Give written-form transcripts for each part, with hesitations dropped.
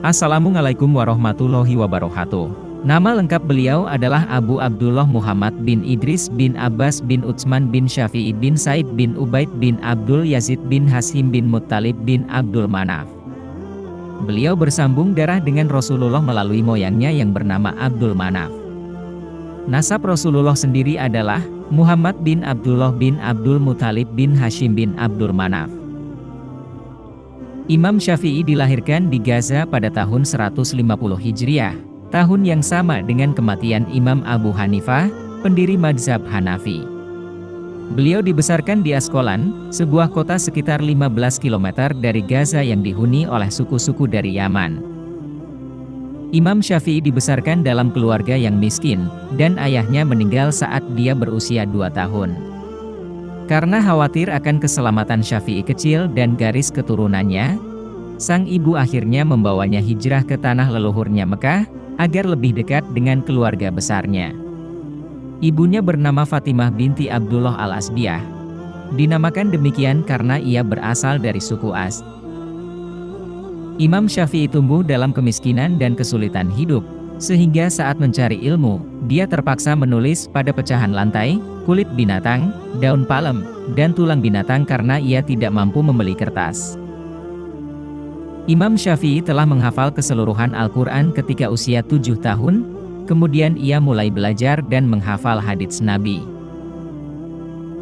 Assalamualaikum warahmatullahi wabarakatuh. Nama lengkap beliau adalah Abu Abdullah Muhammad bin Idris bin Abbas bin Utsman bin Syafi'i bin Said bin Ubaid bin Abdul Yazid bin Hashim bin Muttalib bin Abdul Manaf. Beliau bersambung darah dengan Rasulullah melalui moyangnya yang bernama Abdul Manaf. Nasab Rasulullah sendiri adalah Muhammad bin Abdullah bin Abdul Muttalib bin Hashim bin Abdul Manaf. Imam Syafi'i dilahirkan di Gaza pada tahun 150 Hijriah, tahun yang sama dengan kematian Imam Abu Hanifah, pendiri mazhab Hanafi. Beliau dibesarkan di Askolan, sebuah kota sekitar 15 km dari Gaza yang dihuni oleh suku-suku dari Yaman. Imam Syafi'i dibesarkan dalam keluarga yang miskin, dan ayahnya meninggal saat dia berusia 2 tahun. Karena khawatir akan keselamatan Syafi'i kecil dan garis keturunannya, sang ibu akhirnya membawanya hijrah ke tanah leluhurnya Mekah, agar lebih dekat dengan keluarga besarnya. Ibunya bernama Fatimah binti Abdullah al-Asdiyah. Dinamakan demikian karena ia berasal dari suku As. Imam Syafi'i tumbuh dalam kemiskinan dan kesulitan hidup, sehingga saat mencari ilmu, dia terpaksa menulis pada pecahan lantai, kulit binatang, daun palem, dan tulang binatang karena ia tidak mampu membeli kertas. Imam Syafi'i telah menghafal keseluruhan Al-Quran ketika usia 7 tahun, kemudian ia mulai belajar dan menghafal hadits Nabi.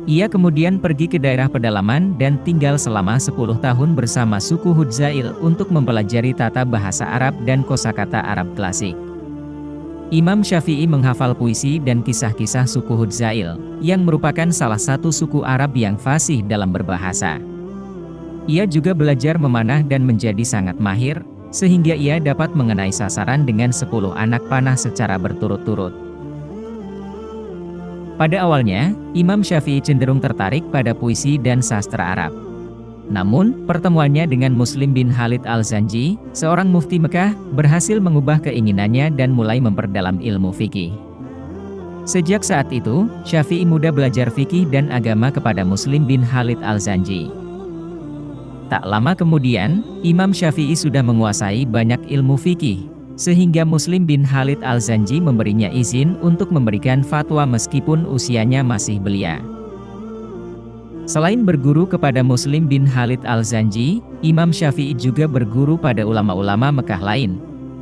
Ia kemudian pergi ke daerah pedalaman dan tinggal selama 10 tahun bersama suku Hudzail untuk mempelajari tata bahasa Arab dan kosakata Arab klasik. Imam Syafi'i menghafal puisi dan kisah-kisah suku Hudzail, yang merupakan salah satu suku Arab yang fasih dalam berbahasa. Ia juga belajar memanah dan menjadi sangat mahir, sehingga ia dapat mengenai sasaran dengan 10 anak panah secara berturut-turut. Pada awalnya, Imam Syafi'i cenderung tertarik pada puisi dan sastra Arab. Namun, pertemuannya dengan Muslim bin Khalid al-Zanji, seorang mufti Mekah, berhasil mengubah keinginannya dan mulai memperdalam ilmu fikih. Sejak saat itu, Syafi'i muda belajar fikih dan agama kepada Muslim bin Khalid al-Zanji. Tak lama kemudian, Imam Syafi'i sudah menguasai banyak ilmu fikih, sehingga Muslim bin Khalid al-Zanji memberinya izin untuk memberikan fatwa meskipun usianya masih belia. Selain berguru kepada Muslim bin Khalid al-Zanji, Imam Syafi'i juga berguru pada ulama-ulama Mekah lain,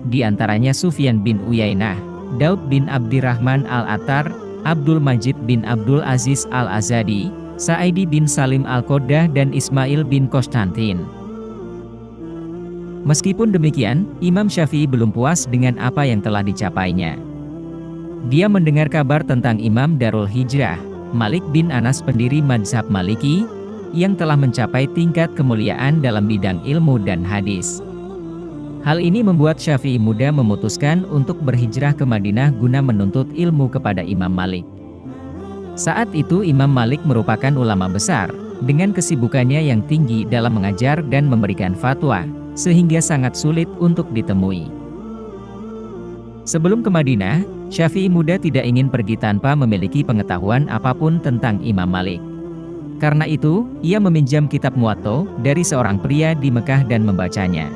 di antaranya Sufyan bin Uyainah, Daud bin Abdirrahman al-Attar, Abdul Majid bin Abdul Aziz al-Azadi, Sa'idi bin Salim al-Qoddah dan Ismail bin Konstantin. Meskipun demikian, Imam Syafi'i belum puas dengan apa yang telah dicapainya. Dia mendengar kabar tentang Imam Darul Hijrah, Malik bin Anas pendiri mazhab Maliki, yang telah mencapai tingkat kemuliaan dalam bidang ilmu dan hadis. Hal ini membuat Syafi'i muda memutuskan untuk berhijrah ke Madinah guna menuntut ilmu kepada Imam Malik. Saat itu Imam Malik merupakan ulama besar, dengan kesibukannya yang tinggi dalam mengajar dan memberikan fatwa, sehingga sangat sulit untuk ditemui. Sebelum ke Madinah, Syafi'i muda tidak ingin pergi tanpa memiliki pengetahuan apapun tentang Imam Malik. Karena itu, ia meminjam kitab Muwatta dari seorang pria di Mekah dan membacanya.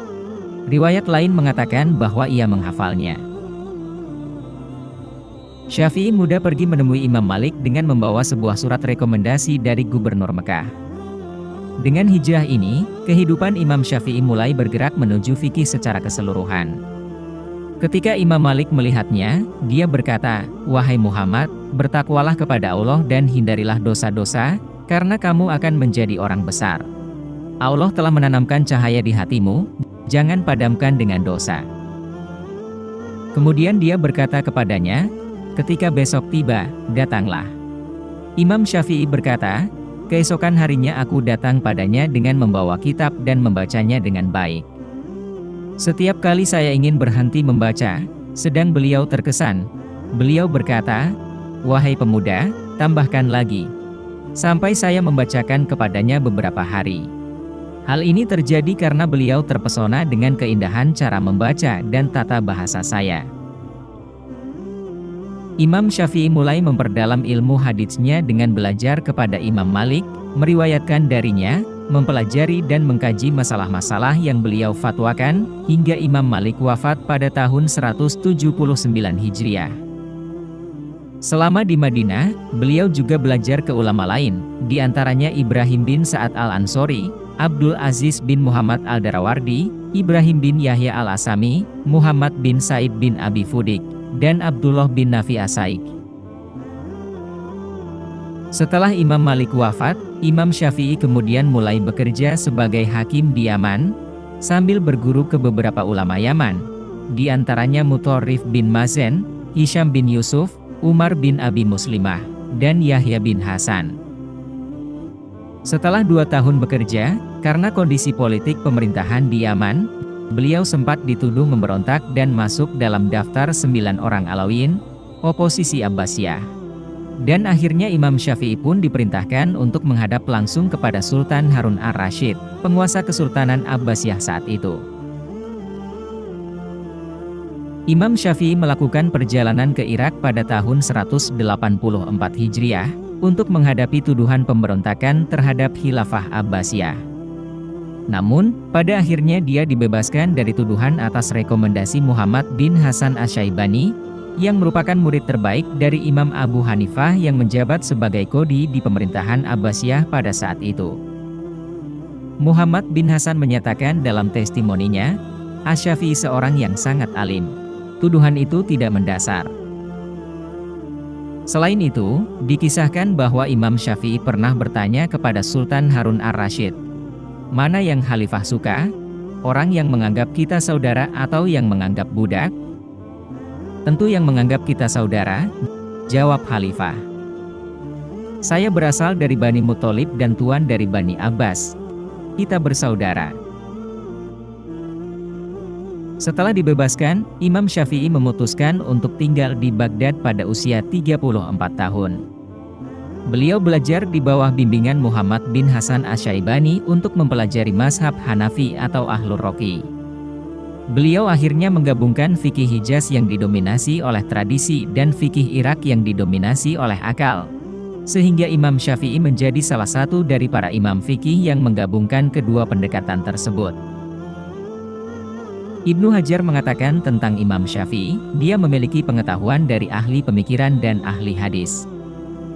Riwayat lain mengatakan bahwa ia menghafalnya. Syafi'i muda pergi menemui Imam Malik dengan membawa sebuah surat rekomendasi dari gubernur Mekah. Dengan hijrah ini, kehidupan Imam Syafi'i mulai bergerak menuju fikih secara keseluruhan. Ketika Imam Malik melihatnya, dia berkata, "Wahai Muhammad, bertakwalah kepada Allah dan hindarilah dosa-dosa, karena kamu akan menjadi orang besar. Allah telah menanamkan cahaya di hatimu, jangan padamkan dengan dosa." Kemudian dia berkata kepadanya, "Ketika besok tiba, datanglah." Imam Syafi'i berkata, "Keesokan harinya aku datang padanya dengan membawa kitab dan membacanya dengan baik. Setiap kali saya ingin berhenti membaca, sedang beliau terkesan. Beliau berkata, 'Wahai pemuda, tambahkan lagi.' Sampai saya membacakan kepadanya beberapa hari. Hal ini terjadi karena beliau terpesona dengan keindahan cara membaca dan tata bahasa saya." Imam Syafi'i mulai memperdalam ilmu haditsnya dengan belajar kepada Imam Malik, meriwayatkan darinya, mempelajari dan mengkaji masalah-masalah yang beliau fatwakan, hingga Imam Malik wafat pada tahun 179 Hijriah. Selama di Madinah, beliau juga belajar ke ulama lain, di antaranya Ibrahim bin Sa'ad al-Ansori, Abdul Aziz bin Muhammad al-Darawardi, Ibrahim bin Yahya al-Asami, Muhammad bin Said bin Abi Fudik, dan Abdullah bin Nafi As-Saik. Setelah Imam Malik wafat, Imam Syafi'i kemudian mulai bekerja sebagai hakim di Yaman, sambil berguru ke beberapa ulama Yaman, di antaranya Mutarrif bin Mazen, Hisham bin Yusuf, Umar bin Abi Muslimah, dan Yahya bin Hasan. Setelah 2 tahun bekerja, karena kondisi politik pemerintahan di Yaman, beliau sempat dituduh memberontak dan masuk dalam daftar 9 orang Alawiyin, oposisi Abbasiyah. Dan akhirnya Imam Syafi'i pun diperintahkan untuk menghadap langsung kepada Sultan Harun ar-Rasyid, penguasa Kesultanan Abbasiyah saat itu. Imam Syafi'i melakukan perjalanan ke Irak pada tahun 184 Hijriah, untuk menghadapi tuduhan pemberontakan terhadap Khilafah Abbasiyah. Namun, pada akhirnya dia dibebaskan dari tuduhan atas rekomendasi Muhammad bin Hasan Asy-Syaibani, yang merupakan murid terbaik dari Imam Abu Hanifah yang menjabat sebagai qadhi di pemerintahan Abbasiyah pada saat itu. Muhammad bin Hasan menyatakan dalam testimoninya, Asy-Syafi'i seorang yang sangat alim. Tuduhan itu tidak mendasar. Selain itu, dikisahkan bahwa Imam Syafi'i pernah bertanya kepada Sultan Harun ar-Rasyid, "Mana yang Khalifah suka? Orang yang menganggap kita saudara atau yang menganggap budak?" "Tentu yang menganggap kita saudara," jawab Khalifah. "Saya berasal dari Bani Muthalib dan tuan dari Bani Abbas. Kita bersaudara." Setelah dibebaskan, Imam Syafi'i memutuskan untuk tinggal di Baghdad pada usia 34 tahun. Beliau belajar di bawah bimbingan Muhammad bin Hasan Asy-Syaibani untuk mempelajari mazhab Hanafi atau Ahlur Roqi. Beliau akhirnya menggabungkan fikih Hijaz yang didominasi oleh tradisi dan fikih Irak yang didominasi oleh akal. Sehingga Imam Syafi'i menjadi salah satu dari para imam fikih yang menggabungkan kedua pendekatan tersebut. Ibnu Hajar mengatakan tentang Imam Syafi'i, dia memiliki pengetahuan dari ahli pemikiran dan ahli hadis.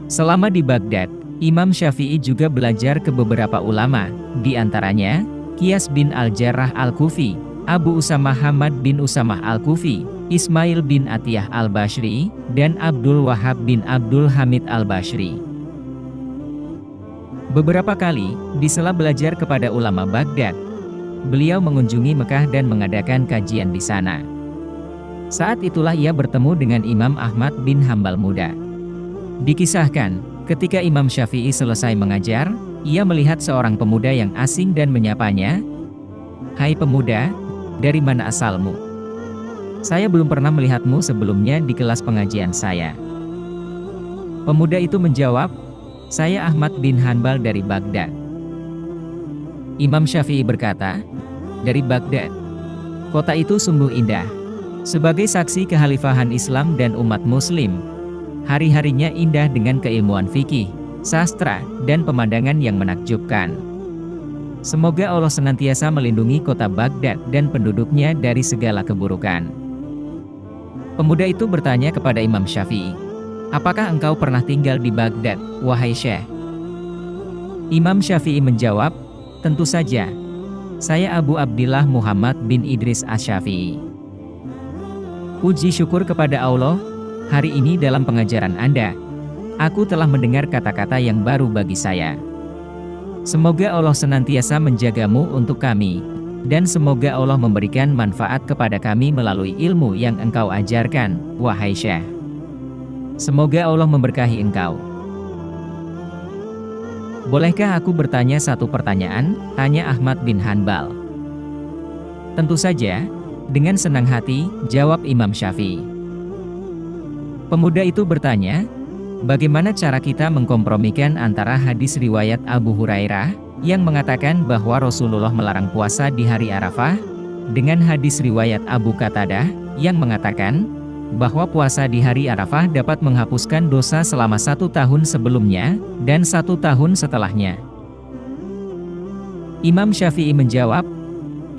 Selama di Baghdad, Imam Syafi'i juga belajar ke beberapa ulama, di antaranya Qiyas bin Al-Jarrah Al-Kufi, Abu Usamah Hamad bin Usamah Al-Kufi, Ismail bin Atiyah Al-Bashri, dan Abdul Wahhab bin Abdul Hamid Al-Bashri. Beberapa kali, di sela belajar kepada ulama Baghdad, beliau mengunjungi Mekah dan mengadakan kajian di sana. Saat itulah ia bertemu dengan Imam Ahmad bin Hambal muda. Dikisahkan, ketika Imam Syafi'i selesai mengajar, ia melihat seorang pemuda yang asing dan menyapanya, "Hai pemuda, dari mana asalmu? Saya belum pernah melihatmu sebelumnya di kelas pengajian saya." Pemuda itu menjawab, "Saya Ahmad bin Hanbal dari Baghdad." Imam Syafi'i berkata, "Dari Baghdad? Kota itu sungguh indah. Sebagai saksi kekhalifahan Islam dan umat Muslim, hari-harinya indah dengan keilmuan fikih, sastra, dan pemandangan yang menakjubkan. Semoga Allah senantiasa melindungi kota Baghdad dan penduduknya dari segala keburukan." Pemuda itu bertanya kepada Imam Syafi'i, "Apakah engkau pernah tinggal di Baghdad, wahai Syekh?" Imam Syafi'i menjawab, "Tentu saja. Saya Abu Abdillah Muhammad bin Idris Asy-Syafi'i." "Puji syukur kepada Allah, hari ini dalam pengajaran Anda, aku telah mendengar kata-kata yang baru bagi saya. Semoga Allah senantiasa menjagamu untuk kami, dan semoga Allah memberikan manfaat kepada kami melalui ilmu yang engkau ajarkan, wahai Syekh. Semoga Allah memberkahi engkau." "Bolehkah aku bertanya satu pertanyaan?" tanya Ahmad bin Hanbal. "Tentu saja," dengan senang hati, jawab Imam Syafi'i. Pemuda itu bertanya, "Bagaimana cara kita mengkompromikan antara hadis riwayat Abu Hurairah, yang mengatakan bahwa Rasulullah melarang puasa di hari Arafah, dengan hadis riwayat Abu Qatadah, yang mengatakan bahwa puasa di hari Arafah dapat menghapuskan dosa selama 1 tahun sebelumnya, dan 1 tahun setelahnya?" Imam Syafi'i menjawab,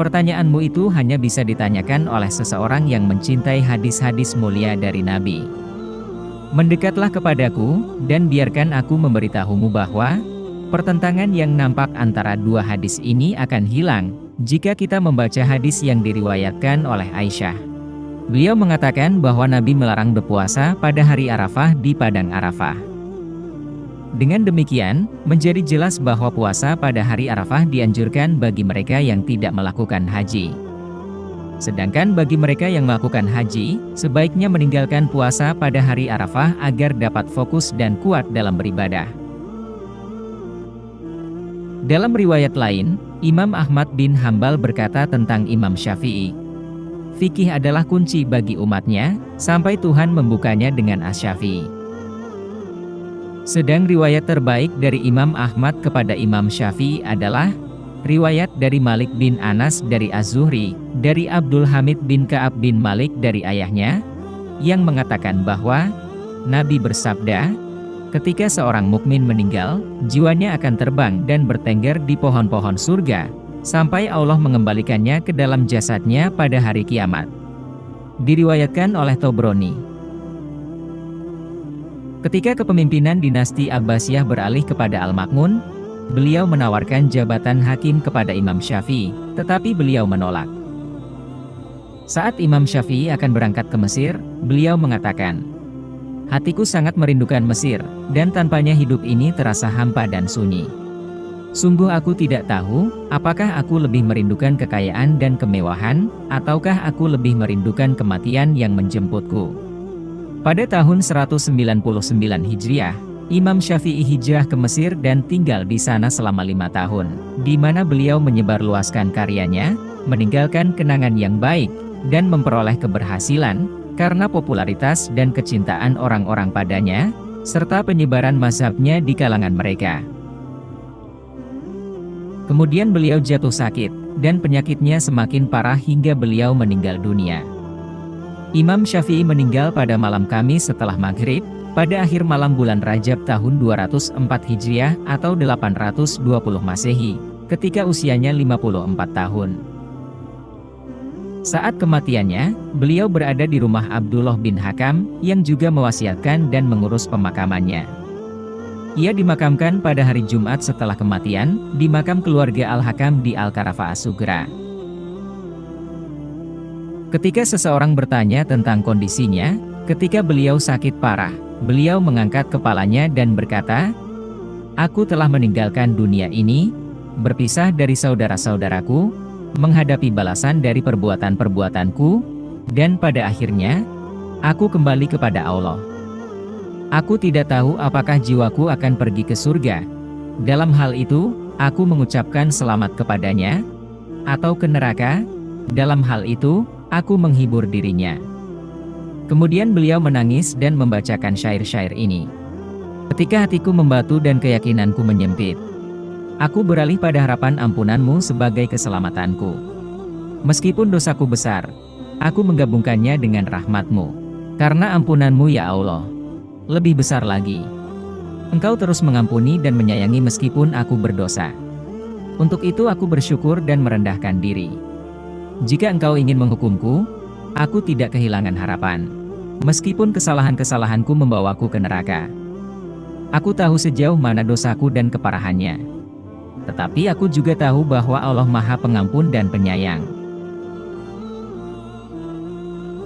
pertanyaanmu itu hanya bisa ditanyakan oleh seseorang yang mencintai hadis-hadis mulia dari Nabi. Mendekatlah kepadaku, dan biarkan aku memberitahumu bahwa pertentangan yang nampak antara dua hadis ini akan hilang jika kita membaca hadis yang diriwayatkan oleh Aisyah. Beliau mengatakan bahwa Nabi melarang berpuasa pada hari Arafah di Padang Arafah. Dengan demikian, menjadi jelas bahwa puasa pada hari Arafah dianjurkan bagi mereka yang tidak melakukan haji. Sedangkan bagi mereka yang melakukan haji, sebaiknya meninggalkan puasa pada hari Arafah agar dapat fokus dan kuat dalam beribadah. Dalam riwayat lain, Imam Ahmad bin Hambal berkata tentang Imam Syafi'i, fikih adalah kunci bagi umatnya, sampai Tuhan membukanya dengan Asy-Syafi'i. Sedang riwayat terbaik dari Imam Ahmad kepada Imam Syafi'i adalah riwayat dari Malik bin Anas dari Az-Zuhri, dari Abdul Hamid bin Ka'ab bin Malik dari ayahnya, yang mengatakan bahwa Nabi bersabda, ketika seorang mukmin meninggal, jiwanya akan terbang dan bertengger di pohon-pohon surga, sampai Allah mengembalikannya ke dalam jasadnya pada hari kiamat. Diriwayatkan oleh Tobroni. Ketika kepemimpinan dinasti Abbasiyah beralih kepada Al-Ma'mun, beliau menawarkan jabatan hakim kepada Imam Syafi'i, tetapi beliau menolak. Saat Imam Syafi'i akan berangkat ke Mesir, beliau mengatakan, hatiku sangat merindukan Mesir, dan tanpanya hidup ini terasa hampa dan sunyi. Sungguh aku tidak tahu, apakah aku lebih merindukan kekayaan dan kemewahan, ataukah aku lebih merindukan kematian yang menjemputku. Pada tahun 199 Hijriah, Imam Syafi'i hijrah ke Mesir dan tinggal di sana selama 5 tahun, di mana beliau menyebarluaskan karyanya, meninggalkan kenangan yang baik, dan memperoleh keberhasilan, karena popularitas dan kecintaan orang-orang padanya, serta penyebaran mazhabnya di kalangan mereka. Kemudian beliau jatuh sakit, dan penyakitnya semakin parah hingga beliau meninggal dunia. Imam Syafi'i meninggal pada malam Kamis setelah maghrib, pada akhir malam bulan Rajab tahun 204 Hijriah atau 820 Masehi, ketika usianya 54 tahun. Saat kematiannya, beliau berada di rumah Abdullah bin Hakam, yang juga mewasiatkan dan mengurus pemakamannya. Ia dimakamkan pada hari Jumat setelah kematian, di makam keluarga Al-Hakam di Al-Karafah As-Sugra. Ketika seseorang bertanya tentang kondisinya, ketika beliau sakit parah, beliau mengangkat kepalanya dan berkata, aku telah meninggalkan dunia ini, berpisah dari saudara-saudaraku, menghadapi balasan dari perbuatan-perbuatanku, dan pada akhirnya, aku kembali kepada Allah. Aku tidak tahu apakah jiwaku akan pergi ke surga. Dalam hal itu, aku mengucapkan selamat kepadanya, atau ke neraka. Dalam hal itu, aku menghibur dirinya. Kemudian beliau menangis dan membacakan syair-syair ini. Ketika hatiku membatu dan keyakinanku menyempit, aku beralih pada harapan ampunanmu sebagai keselamatanku. Meskipun dosaku besar, aku menggabungkannya dengan rahmatmu. Karena ampunanmu ya Allah, lebih besar lagi. Engkau terus mengampuni dan menyayangi meskipun aku berdosa. Untuk itu aku bersyukur dan merendahkan diri. Jika engkau ingin menghukumku, aku tidak kehilangan harapan. Meskipun kesalahan-kesalahanku membawaku ke neraka. Aku tahu sejauh mana dosaku dan keparahannya. Tetapi aku juga tahu bahwa Allah Maha Pengampun dan Penyayang.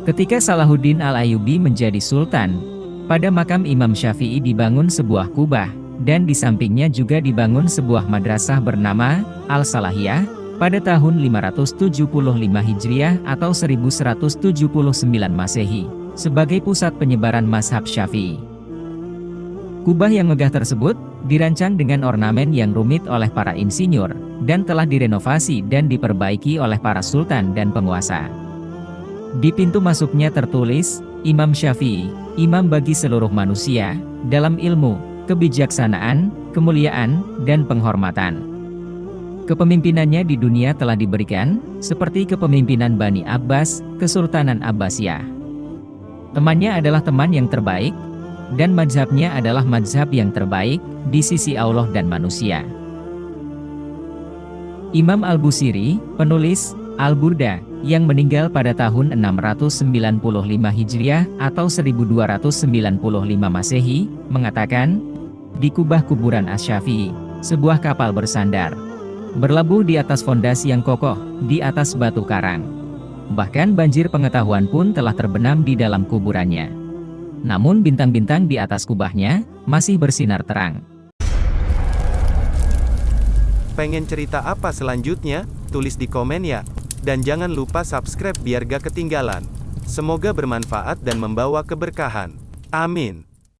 Ketika Salahuddin Al-Ayyubi menjadi sultan, pada makam Imam Syafi'i dibangun sebuah kubah, dan di sampingnya juga dibangun sebuah madrasah bernama Al-Salahiyah, pada tahun 575 Hijriah atau 1179 Masehi, sebagai pusat penyebaran mazhab Syafi'i. Kubah yang megah tersebut, dirancang dengan ornamen yang rumit oleh para insinyur, dan telah direnovasi dan diperbaiki oleh para sultan dan penguasa. Di pintu masuknya tertulis, Imam Syafi'i, imam bagi seluruh manusia, dalam ilmu, kebijaksanaan, kemuliaan, dan penghormatan. Kepemimpinannya di dunia telah diberikan, seperti kepemimpinan Bani Abbas, Kesultanan Abbasiyah. Temannya adalah teman yang terbaik, dan mazhabnya adalah mazhab yang terbaik, di sisi Allah dan manusia. Imam Al-Busiri, penulis Al-Burda, yang meninggal pada tahun 695 Hijriah atau 1295 Masehi, mengatakan, di kubah kuburan Asy-Syafi'i, sebuah kapal bersandar, berlabuh di atas fondasi yang kokoh, di atas batu karang. Bahkan banjir pengetahuan pun telah terbenam di dalam kuburannya. Namun bintang-bintang di atas kubahnya, masih bersinar terang. Pengen cerita apa selanjutnya? Tulis di komen ya. Dan jangan lupa subscribe biar gak ketinggalan. Semoga bermanfaat dan membawa keberkahan. Amin.